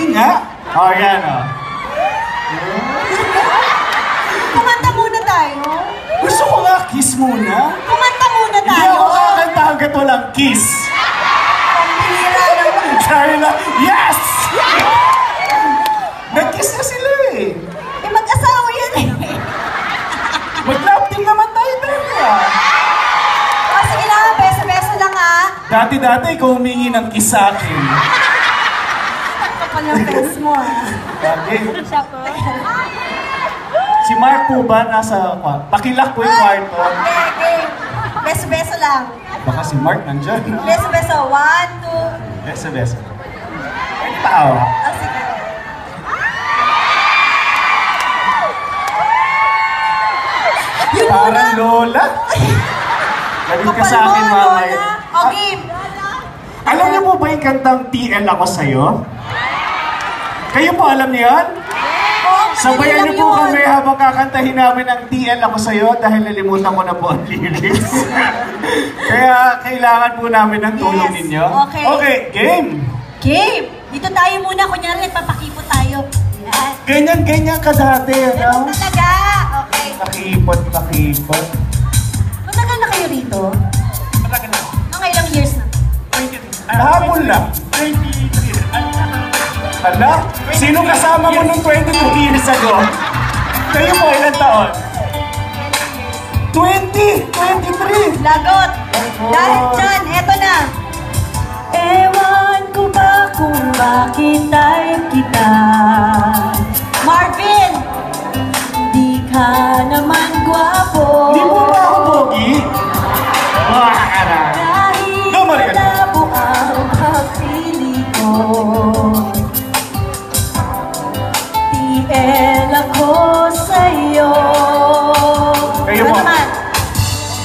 Game nga. O, yan o. Kumanta muna tayo. Gusto ko nga kiss muna. Kumanta muna tayo. Hindi ako kakanta hanggat walang kiss. Pambihira naman. Dahil na, yes! Nag-kiss na sila eh. Eh, mag-asawa yan eh. Mag-love team naman tayo talaga. O, sige na, beso-beso lang ah. Dati-dati ikaw humingi ng kiss sa akin. Ang kapal ng face mo ah. Dati. Siya po. Si Mark po ba nasa pakilak po yung kwarto? Okay. Beso-beso lang. Baka si Mark nandyan. Beso-beso. 1, 2. Beso-beso. Pwede paawa. Oh, sige. Yun muna. Parang lola. Galing ka sa akin, mamaya. O, game. Alam niyo po ba yung kantang TL Ako Sa'yo? Kayo po alam niyo yan? Sabayan niyo po kami habang kakantahin namin ang TL Ako Sa'yo dahil nalimutan ko na po ang lyrics. Kaya kailangan po namin ng tulong ninyo. Okay. Okay, game! Game! Dito tayo muna. Kunyari, nagpapakipot tayo. Yan. Ganyan ka dati, ano? Ganun talaga. Okay. Pakipot. Matagal na kayo rito? Matagal na. Mga ilang years na? Habol na. 23. Hala? Sino kasama mo nung 22 years ago? Kayo po, ilang taon? 23! Lagot! Dahil dyan, eto na. Ewan ko ba kung bakit type kita? Marvin! Di ka naman gwapo. Di mo ba ako pogi? Makakara. Dahil malabo ang pagpili ko. TL ako sa'yo. Kayo po. naman?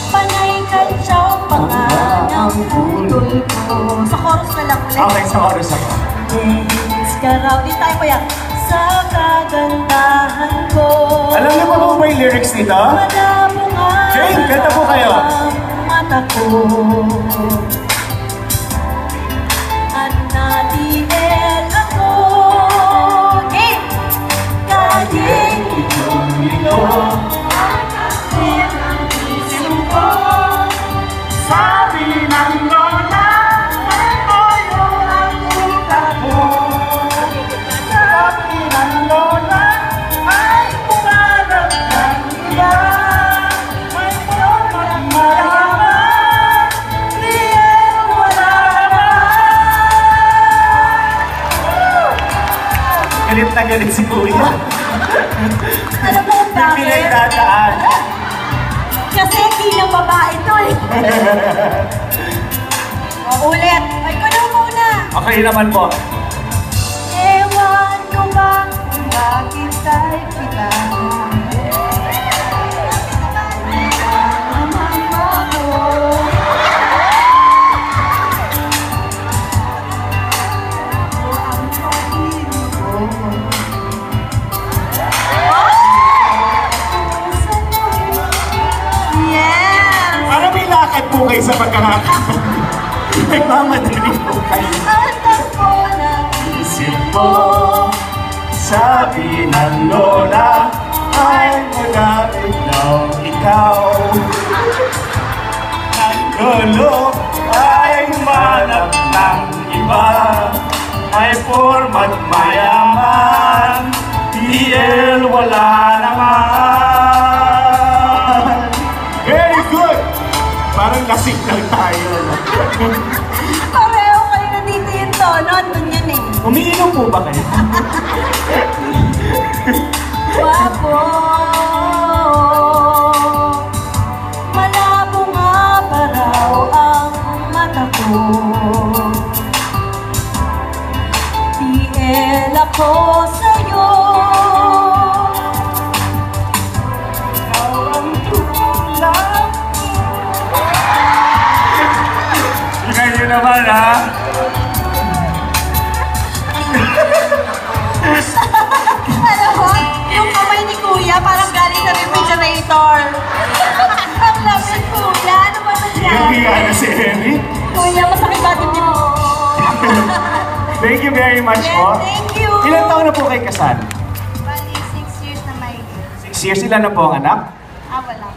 Panay ka siyang panganang putol ko. Sa chorus na lang ulit. Okay, sa oras ako. Dance ka raw. Di tayo pa yan. Sa kagandahan ko. Alam niyo pa ba yung lyrics nito? Malabo nga Jane, kanta po kayo. ang mata ko. At na-TL ako. Game! Kahit Ito. Sabi ng lola, tayo ang utak mo. Sabi ng lola, ay pumarap ng iba. May format mayaman, liyan wala naman. Galit na galit si Kuya. Alam mo kung bakit? Pinagdadaan. Kasi hindi lang babae to eh. Ulit. Ay, ko na muna. Okay naman po. Ewan ko ba kung bakit tayo kita? Naman ako. Ang pag-ibig ko. Yes! Para may lakad po kayo sa pagkakakita. Nagmamadali po kayo. Alam ko na Isip mo, sabi ng lola, ay malapit daw ikaw. Ang lolo ay manap ng iba, ay format mayaman, TL wala naman. Very good! Parang lasing lang tayo. pareho kayo nandito yung tono. Doon yan eh. Umiinom po ba kayo? Wapo. Malabo nga pa raw ang mata ko. TL ako sa'yo. Ikaw ang tulad. Ganyan naman ha? Alam mo, yung kamay ni Kuya parang galing sa refrigerator. Ang lapit Kuya, ano ba nangyari? Hindi ka na si Henry. Kuya, masakit ba dibdib mo? Thank you very much Yes, po. thank you. Ilan taon na po kayo kasal? Bali, 6 years na may 6 years. Ilan na po ang anak? wala.